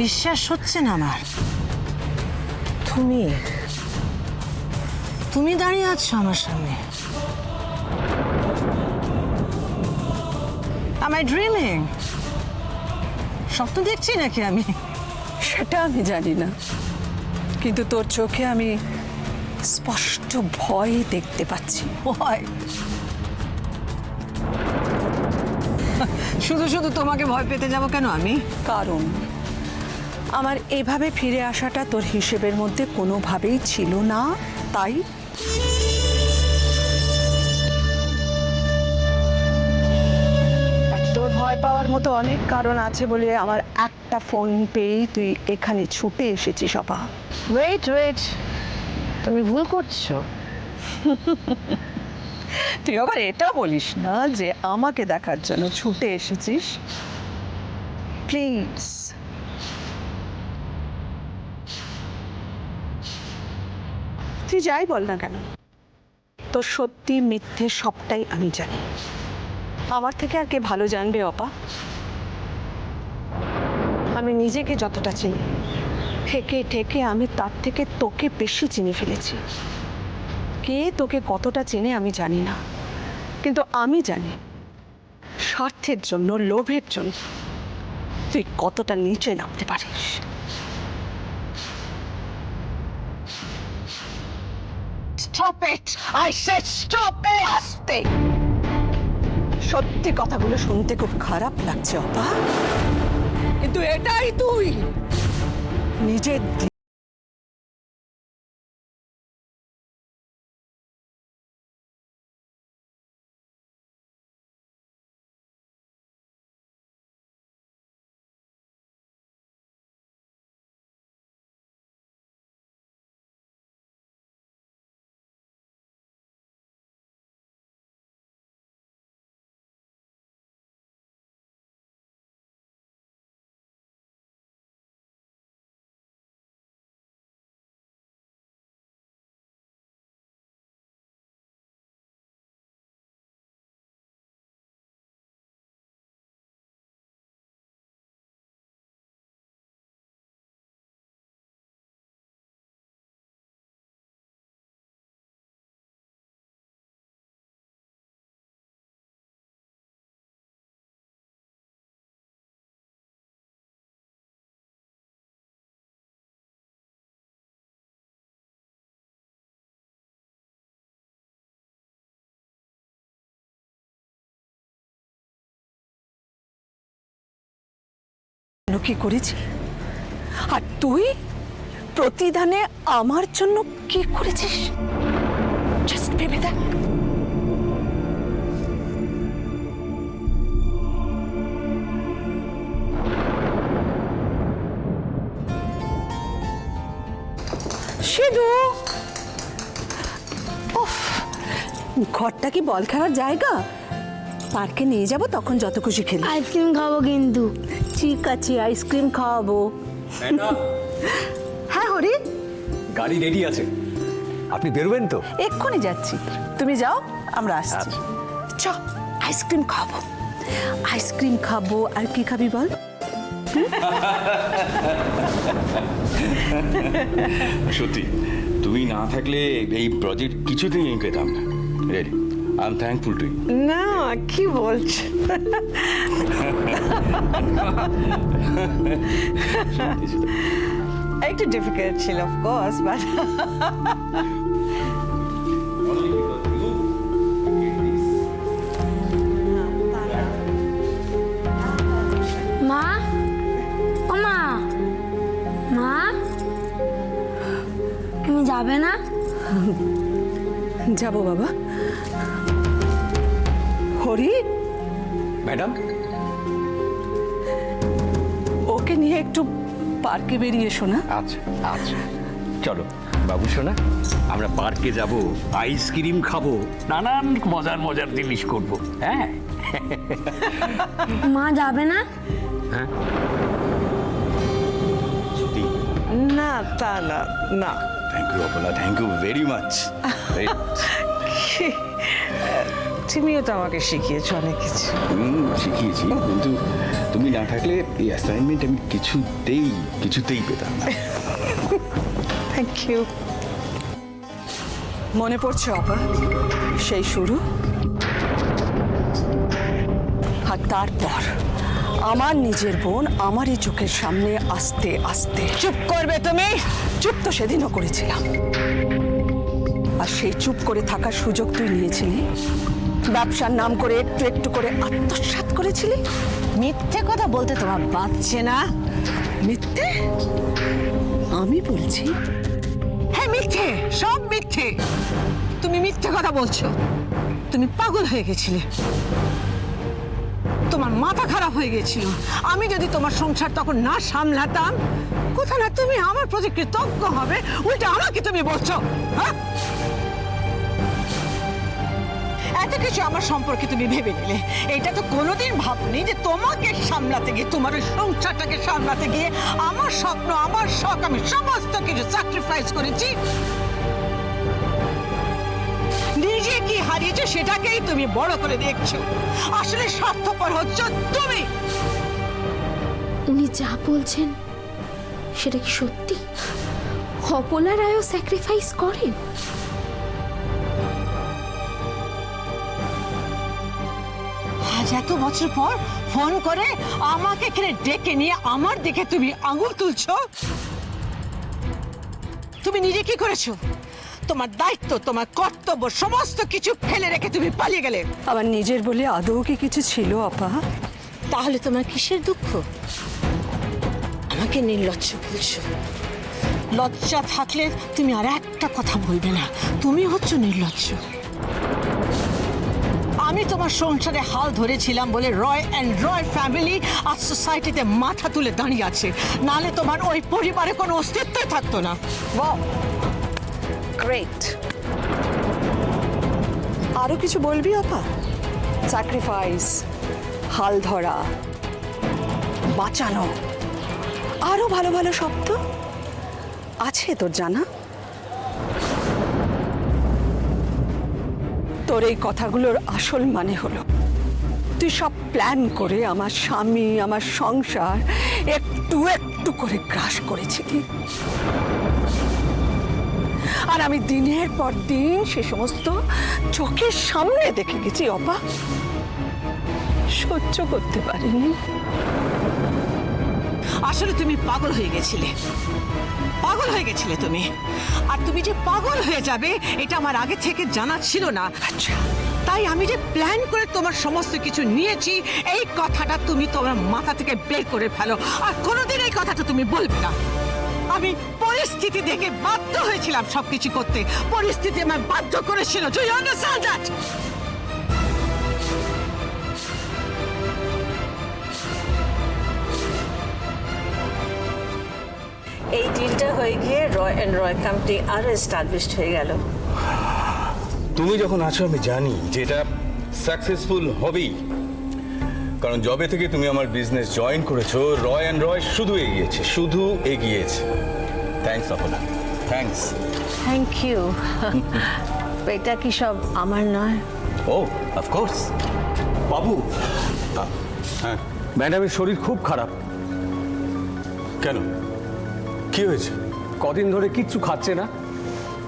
বিশ্বাস হচ্ছে না আমার। তুমি তুমি দাঁড়িয়ে আছো আমার সামনে। Am I dreaming? স্বপ্ন দেখছি নাকি আমি? সেটা আমি জানি না, কিন্তু তোর চোখে আমি স্পষ্ট ভয় দেখতে পাচ্ছি। ভয়? শুধু শুধু তোমাকে ভয় পেতে যাবো কেন আমি? কারণ আমার এভাবে ফিরে আসাটা তোর হিসেবের মধ্যে কোনোভাবেই ছিল না, তাই তোর ভয় পাওয়ার মতো অনেক কারণ আছে বলে আমার একটা ফোন পেয়েই তুই এখানে ছুটে এসেছিস অপা। ওয়েট ওয়েট, তুমি ভুল করছো। তুই আবার এটা বলিস না যে আমাকে দেখার জন্য ছুটে এসেছিস। প্লিজ, তুই যাই বল না কেন, তোর সত্যি মিথ্যে সবটাই আমি জানি। আমার থেকে আর কে ভালো জানবে অপা? আমি নিজেকে যতটা চিনি, থেকে থেকে আমি তার থেকে তোকে বেশি চিনে ফেলেছি। কে তোকে কতটা চেনে আমি জানি না, কিন্তু আমি জানি স্বার্থের জন্য, লোভের জন্য তুই কতটা নিচে নামতে পারিস। Stop it! I said stop it! আস্তে। সত্যি কথাগুলো শুনতে খুব খারাপ লাগছে অপা, কিন্তু এটাই তুই নিজের কি করেছি, আর তুই প্রতিদানে আমার জন্য কি করেছিস জাস্ট ভেবে দেখ। সিধু, উফ, ঘরটা কি বল খেলার জায়গা? পার্কে নিয়ে যাব, তখন যত খুশি খেলি। আইসক্রিম খাবো কিন্তু। ঠিক আছে, আইসক্রিম খাওয়াবো। হ্যাঁ হরি, গাড়ি রেডি আছে, আপনি বেরোবেন তো? এক্ষুনি যাচ্ছি, তুমি যাও, আমরা আসছি। চ, আইসক্রিম খাবো। আইসক্রিম খাবো, আর কি খাবি বল? সত্যি তুমি না থাকলে এই প্রজেক্ট কিছুতেই আমি পেতাম না। Really I am thankful to you. না, কি বলছো? একটু ডিফিকাল্ট ছিল অফ কোর্স, বাট মা, ও মা, মা, তুমি যাবে না? যাবো বাবা। হরি, ম্যাডাম, ওকে নিয়ে একটু পার্কে বেরিয়ে এসো না। আচ্ছা আচ্ছা, চলো বাবু সোনা, আমরা পার্কে যাব, আইসক্রিম খাবো, নানান মজার মজার জিনিস করবো। হ্যাঁ মা যাবে না? হ্যাঁ, না, তা না, না। Thank you Aparna, thank you very much. তুমিও তো আমাকে শিখিয়েছো অনেক কিছু। শিখিয়েছি, কিন্তু তুমি না থাকলে এই অ্যাসাইনমেন্ট আমি কিছুতেই পেতাম না। Thank you. মনে পড়ছে অপা, সেই শুরু। আর তারপর আমার নিজের বোন আমারই চোখের সামনে আস্তে আস্তে। চুপ করবে তুমি? চুপ তো সেদিনও করেছিলাম। আর সেই চুপ করে থাকার সুযোগ তুই নিয়েছিলি, ব্যবসার নাম করে একটু একটু করে আত্মসাৎ করেছিলি। মিথ্যে কথা বলতে তোমার বাঁচছে না? মিথ্যে? আমি বলছি? হ্যাঁ মিথ্যে, সব মিথ্যে। তুমি মিথ্যে কথা বলছো। তুমি পাগল হয়ে গেছিলে, তোমার মাথা খারাপ হয়ে গেছিল। আমি যদি তোমার সংসার তখন না সামলাতাম, কোথা না তুমি আমার প্রতি কৃতজ্ঞ হবে, উল্টে আমাকে তুমি বলছো। হ্যাঁ, এত কিছু আমার সম্পর্কে তুমি ভেবে নিলে। এটা তো কোনোদিন ভাবনি যে তোমাকে সামলাতে গিয়ে, তোমার ওই সংসারটাকে সামলাতে গিয়ে আমার স্বপ্ন, আমার শখ, আমি সমস্ত কিছু স্যাক্রিফাইস করেছি। নিজে কি হারিয়েছো সেটাকেই তুমি বড় করে দেখছো। আসলে স্বার্থপর হচ্ছ তুমি। উনি যা বলছেন সেটা কি সত্যি? অপলা রায়ও স্যাক্রিফাইস করেন? আজ এত বছর পর ফোন করে আমাকে এখানে ডেকে নিয়ে আমার দিকে তুমি আঙুল তুলছো। তুমি নিজে কি করেছো? তোমার দায়িত্ব, তোমার কর্তব্য সমস্ত কিছু ফেলে রেখে তুমি পালিয়ে গেলে। আবার নিজের বলে আদৌ কি কিছু ছিল আপা? তাহলে তোমার কিসের দুঃখ? আমাকে নির্লজ্জ বলছো। লজ্জা থাকলে তুমি আর একটা কথা বলবে না। তুমি হচ্ছ নির্লজ্জ। আমি তোমার সংসারে হাল ধরেছিলাম বলে রয় অ্যান্ড রয় ফ্যামিলি আজ সোসাইটিতে মাথা তুলে দাঁড়িয়ে আছে, নালে তোমার ওই পরিবারে কোনো অস্তিত্বই থাকতো না। গ্রেট। আরো কিছু বলবি আপা? স্যাক্রিফাইস, হাল ধরা, বাঁচানো, আরো ভালো ভালো শব্দ আছে তোর জানা? তোর এই কথাগুলোর আসল মানে হলো তুই সব প্ল্যান করে আমার স্বামী, আমার সংসার একটু একটু করে গ্রাস করেছিলি। আর আমি দিনের পর দিন সে সমস্ত চোখের সামনে দেখে গেছি অপা, সহ্য করতে পারিনি। আসলে তুমি পাগল হয়ে গেছিলে, পাগল হয়ে গেছিলে তুমি। আর তুমি যে পাগল হয়ে যাবে এটা আমার আগে থেকে জানা ছিল না। আচ্ছা, তাই আমি যে প্ল্যান করে তোমার সমস্ত কিছু নিয়েছি এই কথাটা তুমি তোমার মাথা থেকে বের করে ফেলো। আর কোনোদিন এই কথাটা তুমি বলবে না। আমি পরিস্থিতি দেখে বাধ্য হয়েছিলাম সবকিছু করতে। পরিস্থিতি আমায় বাধ্য করেছিল। Do you understand that? এই ডিলটা হয়ে গিয়ে রয় অ্যান্ড রয় কোম্পানি আরো এস্টাবলিশড হয়ে গেল। তুমি যখন আছো আমি জানি যে এটা সাকসেসফুল হবেই, কারণ যবে থেকে তুমি আমার বিজনেস জয়েন করেছো রয় অ্যান্ড রয় শুধু এগিয়েছে। Thanks Apala, thanks. Thank you. এটা কি সব আমার নয়? ও অফকোর্স। বাবু, হ্যাঁ, ম্যাডামের শরীর খুব খারাপ। কেন, কি হয়েছে? কদিন ধরে কিচ্ছু খাচ্ছে না,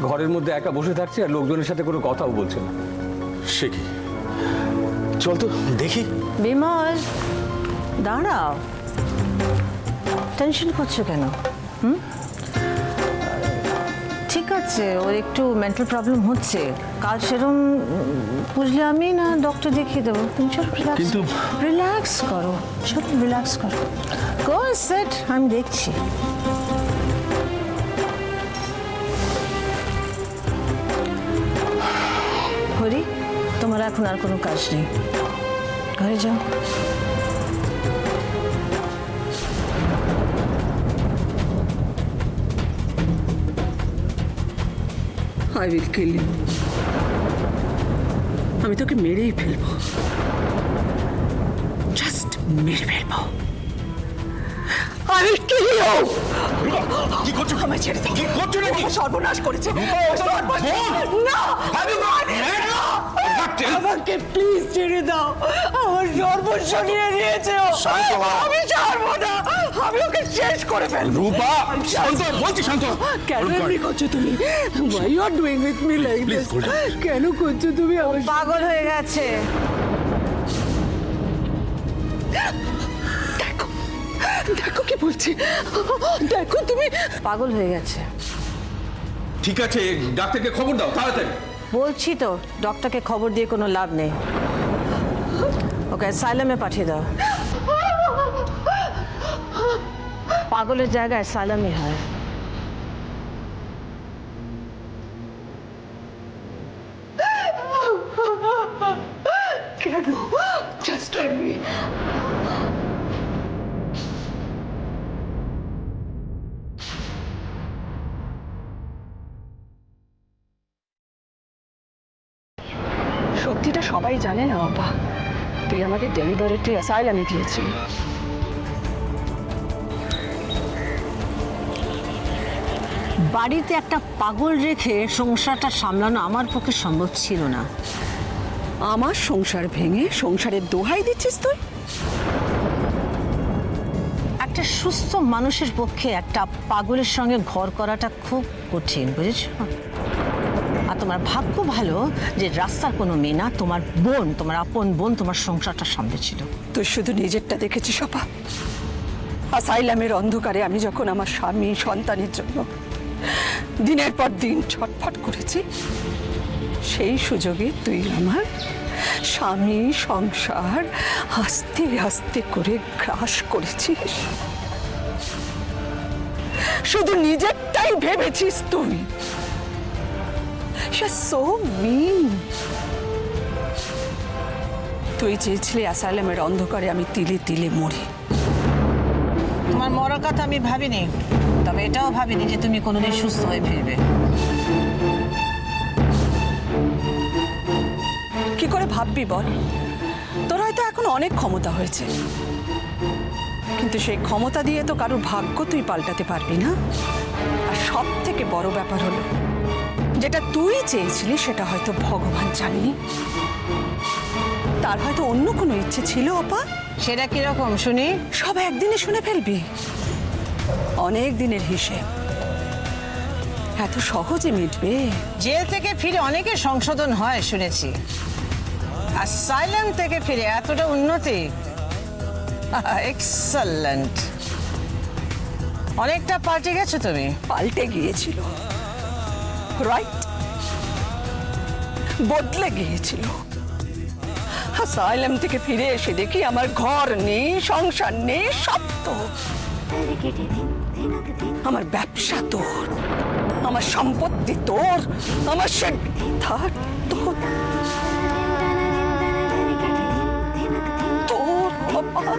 ঘরের মধ্যে একা বসে থাকছে আর লোকজনের সাথে কোনো কথাও বলছে না। সে কি? চল তো দেখি। বিমল দাঁড়াও, টেনশন করছো কেন? ঠিক আছে, ওর একটু মেন্টাল প্রবলেম হচ্ছে। কাল সেরম বুঝলে আমি না ডক্টর দেখিয়ে দেবো। তুমি চলো রিল্যাক্স করো, চলো রিল্যাক্স করো। গো সেট, আমি দেখছি। হরি, তোমার এখন আর কোনো কাজ নেই, ঘরে যাও। I will kill you. আমি তোকে মেরেই ফেলবো, জাস্ট মেরে ফেলবো। I will kill you. কি করছো? করছো? আমায় ছেড়ে দাও। কি করছো নাকি? ও সর্বনাশ করেছে। ও সর্বনাশ- না! আমাকে প্লিজ ছেড়ে দাও। আমার সর্বস্ব নিয়ে নিয়েছে ও। শান্ত হও। আমি ছাড়বো না। আমি ওকে শেষ করে ফেলবো। রূপা, শান্ত হ, বলছি শান্ত হ। কেন এমনি করছো তুমি? Why you are doing with me like Please, this? cool down. কেন করছো তুমি আমার সাথে? পাগল হয়ে গেছে। দেখো দেখো কি বলছি, দেখো তুমি। পাগল হয়ে গেছে ঠিক আছে, ডাক্তারকে খবর দাও তাড়াতাড়ি। বলছি তো, ডক্টরকে খবর দিয়ে কোনো লাভ নেই। ওকে অ্যাসাইলামে পাঠিয়ে দাও। পাগলের জায়গায় অ্যাসাইলামই হয়। কেন? Just tell me. সত্যিটা সবাই জানে না বাবা, তুই আমাকে ডেলিভারিতে অ্যাসাইলামে দিয়েছিলি। বাড়িতে একটা পাগল রেখে সংসারটা সামলানো আমার পক্ষে সম্ভব ছিল না। আমার সংসার ভেঙে সংসারের দোহাই দিচ্ছিস তুই? একটা সুস্থ মানুষের পক্ষে একটা পাগলের সঙ্গে ঘর করাটা খুব কঠিন, বুঝেছ? আর তোমার ভাগ্য ভালো যে রাস্তার কোনো মেয়ে না, তোমার বোন, তোমার আপন বোন তোমার সংসারটা সামলেছিল। তুই শুধু নিজেরটা দেখেছিস আপা। অ্যাসাইলামের অন্ধকারে আমি যখন আমার স্বামী সন্তানের জন্য দিনের পর দিন ছটফট করেছি, সেই সুযোগে তুই আমার স্বামী সংসার আস্তে আস্তে করে গ্রাস করেছিস। শুধু নিজেরটাই ভেবেছিস তুই। সো মিন। তুই চেয়েছিলি অ্যাসাইলামের অন্ধকারে আমি তিলে তিলে মরি। তোমার মরার কথা আমি ভাবিনি, তবে এটাও ভাবিনি যে তুমি কোনোদিন সুস্থ হয়ে ফিরবে। কি করে ভাববি বল? তোর হয়তো এখন অনেক ক্ষমতা হয়েছে, কিন্তু সেই ক্ষমতা দিয়ে তো কারোর ভাগ্য তুই পাল্টাতে পারবি না। আর সব থেকে বড় ব্যাপার হলো, যেটা তুই চেয়েছিলি সেটা হয়তো ভগবান জানেনি, তার হয়তো অন্য কোনো ইচ্ছে ছিল আপা। সেটা কিরকম শুনি? সব একদিনে শুনে ফেলবি। অনেক দিনের হিসেব এত সহজে মিটবে? জেল থেকে ফিরে অনেকের সংশোধন হয় শুনেছি, আর সাইলেম থেকে ফিরে এতটা উন্নতি, এক্সেলেন্ট। অনেকটা পাল্টে গেছো তুমি। পাল্টে গিয়েছিল, রাইট, বদলে গিয়েছিল। সাইলাম থেকে ফিরে এসে দেখি আমার ঘর নেই, সংসার নেই, সব তো। আমার ব্যবসা তোর, আমার সম্পত্তি তোর, আমার সিদ্ধার্থ তোর, তোর বাবা।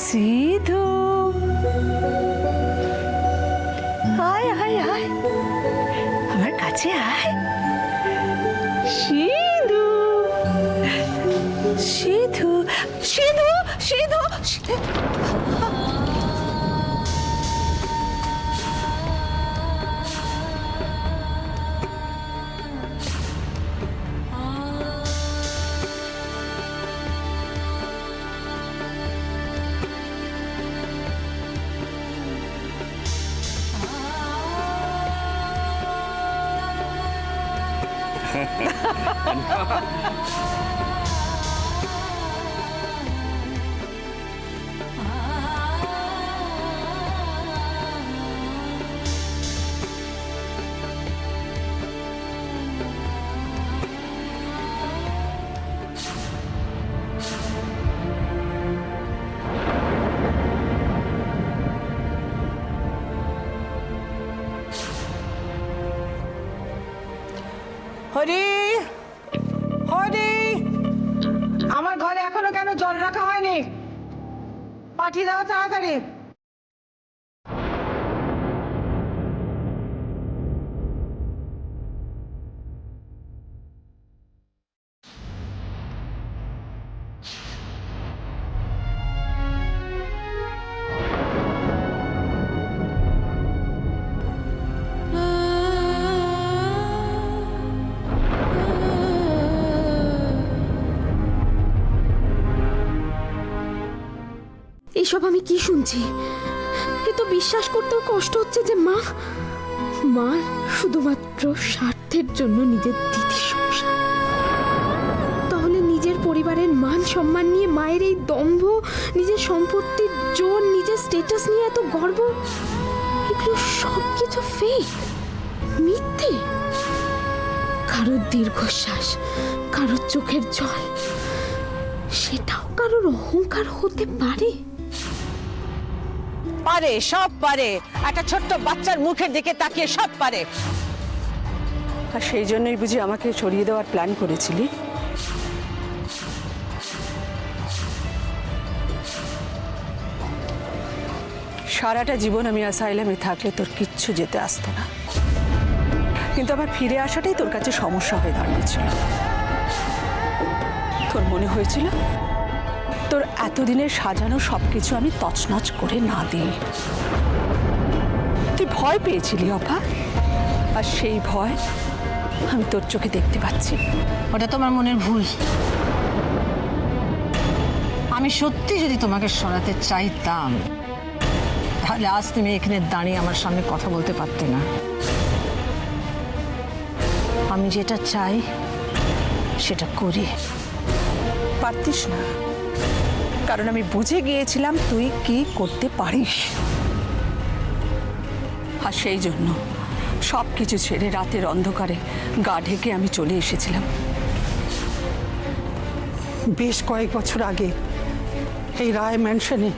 সিধু, আয় আয় আয়, আমার কাছে আয়। সিধু, সিধু, সিধু, সিধু, সিধু। হরি, হরি, পাঠিয়ে দাও তাড়াতাড়ি। এসব আমি কি শুনছি? এ তো বিশ্বাস করতেও কষ্ট হচ্ছে যে মা শুধুমাত্র স্বার্থের জন্য নিজের দিদির সংসার। তাহলে নিজের পরিবারের মান সম্মান নিয়ে মায়ের এই দম্ভ, নিজের সম্পত্তির জোর, নিজের স্ট্যাটাস নিয়ে এত গর্ব, এগুলো সব কিছু ফেক, মিথ্যে। কারোর দীর্ঘশ্বাস, কারোর চোখের জল, সেটাও কারোর অহংকার হতে পারে। পারে, সব পারে। একটা ছোট্ট বাচ্চার মুখের দিকে তাকিয়ে সব পারে। আর সেই জন্যই বুঝি আমাকে সরিয়ে দেওয়ার প্ল্যান করেছিলি? সারাটা জীবন আমি অ্যাসাইলামে থাকলে তোর কিচ্ছু যেতে আসতো না, কিন্তু আমার ফিরে আসাটাই তোর কাছে সমস্যা হয়ে দাঁড়িয়েছিল। তোর মনে হয়েছিল তোর এতদিনের সাজানো সবকিছু আমি তছনছ করে না দিই। তুই ভয় পেয়েছিলি অপা, আর সেই ভয় আমি তোর চোখে দেখতে পাচ্ছি। ওটা তোমার মনের ভুল। আমি সত্যি যদি তোমাকে সরাতে চাইতাম, তাহলে আজ তুমি এখানে দাঁড়িয়ে আমার সামনে কথা বলতে পারতে না। আমি যেটা চাই সেটা করি। পারতিস না, কারণ আমি বুঝে গিয়েছিলাম তুই কি করতে পারিস। আর সেই জন্য সব কিছু ছেড়ে রাতের অন্ধকারে গা ঢেকে আমি চলে এসেছিলাম। বেশ কয়েক বছর আগে এই রায় ম্যানশনে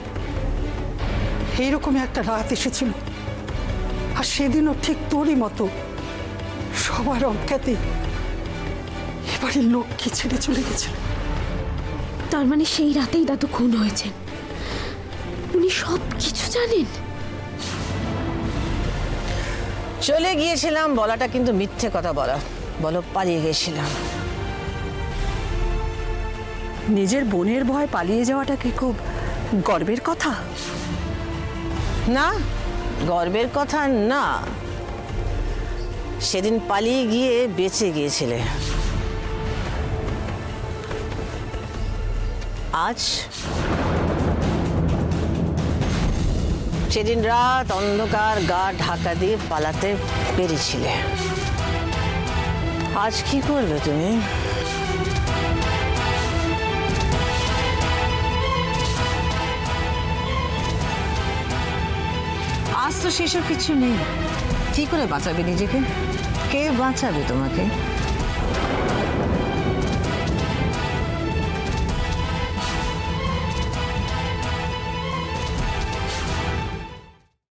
এইরকমই একটা রাত এসেছিল, আর সেদিনও ঠিক তোরই মতো সবার অজ্ঞাতে এবারে লোককে ছেড়ে চলে গেছিল। তার মানে সেই রাতেই দাদু খুন হয়েছেন? উনি সব কিছু জানেন? চলে গিয়েছিলাম বলাটা কিন্তু মিথ্যে কথা বলা। বলো পালিয়ে গেছিলাম। নিজের বোনের ভয় পালিয়ে যাওয়াটা কি খুব গর্বের কথা? না, গর্বের কথা না। সেদিন পালিয়ে গিয়ে বেঁচে গিয়েছিলে। আজ সেদিন রাত অন্ধকার গা ঢাকা দিয়ে পালাতে পেরেছিলে। আজ কি করবে তুমি? আজ তো সেসব কিছু নেই। কি করে বাঁচাবে নিজেকে? কে বাঁচাবে তোমাকে?